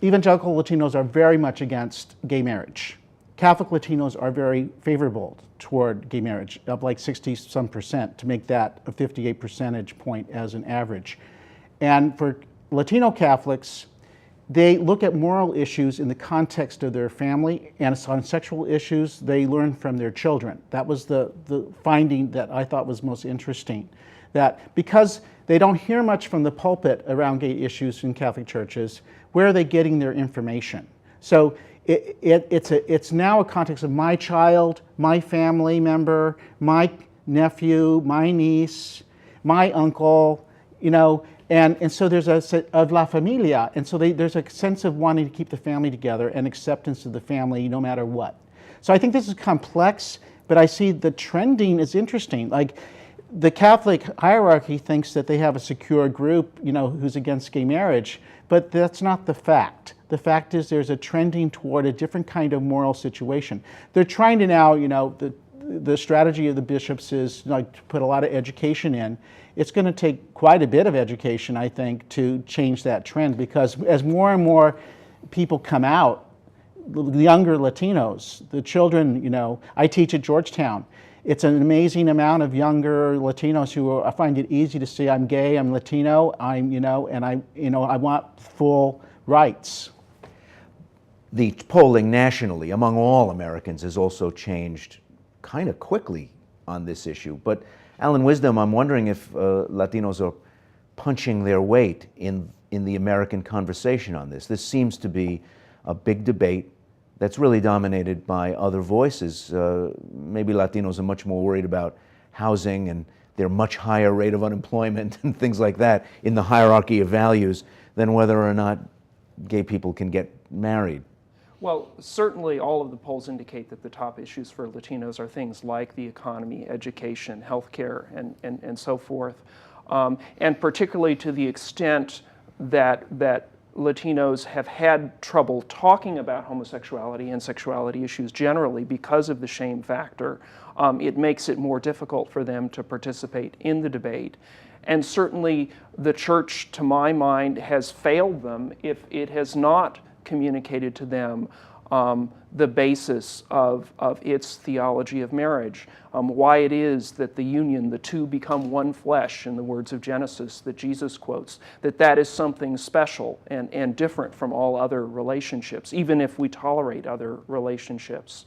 evangelical Latinos are very much against gay marriage. Catholic Latinos are very favorable toward gay marriage, up like 60-some% to make that a 58 percentage point as an average. And for Latino Catholics, they look at moral issues in the context of their family, and on sexual issues, they learn from their children. That was the finding that I thought was most interesting. That because they don't hear much from the pulpit around gay issues in Catholic churches, where are they getting their information? So it's now a context of my child, my family member, my nephew, my niece, my uncle, you know, and so there's a of la familia, and so there's a sense of wanting to keep the family together and acceptance of the family no matter what. So I think this is complex, but I see the trending is interesting. Like the Catholic hierarchy thinks that they have a secure group, you know, who's against gay marriage, but that's not the fact. The fact is there's a trending toward a different kind of moral situation. They're trying to now, you know, the strategy of the bishops is like to put a lot of education in. It's going to take quite a bit of education, I think, to change that trend, because as more and more people come out, the younger Latinos, the children, you know, I teach at Georgetown. It's an amazing amount of younger Latinos who find it easy to say, I'm gay, I'm Latino, I'm, you know, and I want full rights. The polling nationally among all Americans has also changed kind of quickly on this issue. But Alan Wisdom, I'm wondering if Latinos are punching their weight in the American conversation on this. This seems to be a big debate that's really dominated by other voices. Maybe Latinos are much more worried about housing and their much higher rate of unemployment and things like that in the hierarchy of values than whether or not gay people can get married. Well, certainly all of the polls indicate that the top issues for Latinos are things like the economy, education, healthcare, and so forth. And particularly to the extent that Latinos have had trouble talking about homosexuality and sexuality issues generally because of the shame factor, it makes it more difficult for them to participate in the debate. And certainly the church, to my mind, has failed them if it has not communicated to them the basis of its theology of marriage, why it is that the union, the two become one flesh, in the words of Genesis that Jesus quotes, that is something special and different from all other relationships, even if we tolerate other relationships.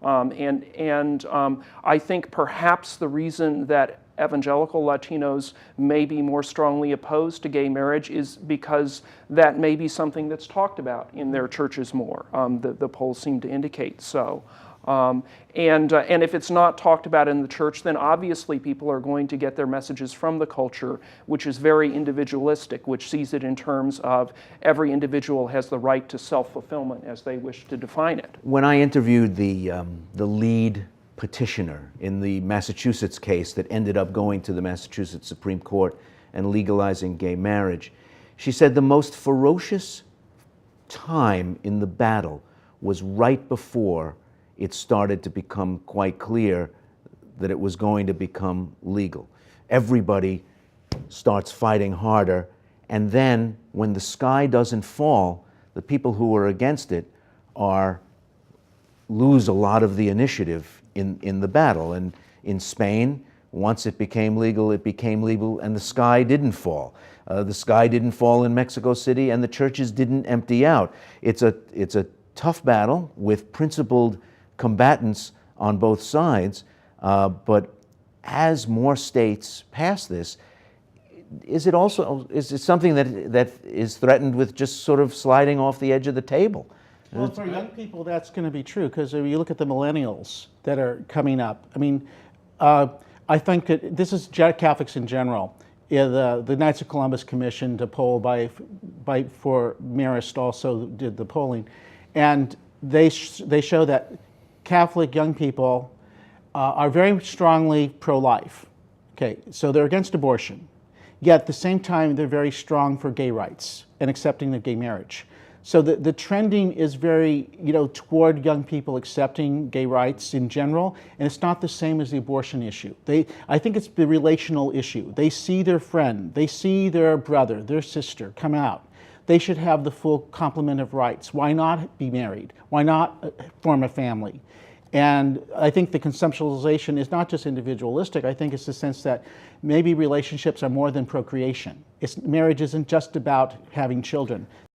I think perhaps the reason that evangelical Latinos may be more strongly opposed to gay marriage is because that may be something that's talked about in their churches more. The polls seem to indicate so. And if it's not talked about in the church, then obviously people are going to get their messages from the culture, which is very individualistic, which sees it in terms of every individual has the right to self-fulfillment as they wish to define it. When I interviewed the lead petitioner in the Massachusetts case that ended up going to the Massachusetts Supreme Court and legalizing gay marriage, she said the most ferocious time in the battle was right before it started to become quite clear that it was going to become legal. Everybody starts fighting harder, and then when the sky doesn't fall, the people who are against it lose a lot of the initiative in the battle. And in Spain, once it became legal, and the sky didn't fall. The sky didn't fall in Mexico City, and the churches didn't empty out. It's a tough battle with principled combatants on both sides, but as more states pass this, is it something that is threatened with just sort of sliding off the edge of the table? Well, for young people, that's going to be true, because if you look at the millennials that are coming up, I mean, I think that this is Catholics in general. Yeah, the Knights of Columbus Commission to poll for Marist also did the polling, and they show that Catholic young people are very strongly pro-life. Okay, so they're against abortion, yet at the same time they're very strong for gay rights and accepting of gay marriage. So the trending is very, toward young people accepting gay rights in general, and it's not the same as the abortion issue. I think it's the relational issue. They see their friend, they see their brother, their sister come out. they should have the full complement of rights. Why not be married? Why not form a family? And I think the conceptualization is not just individualistic. I think it's the sense that maybe relationships are more than procreation. Marriage isn't just about having children.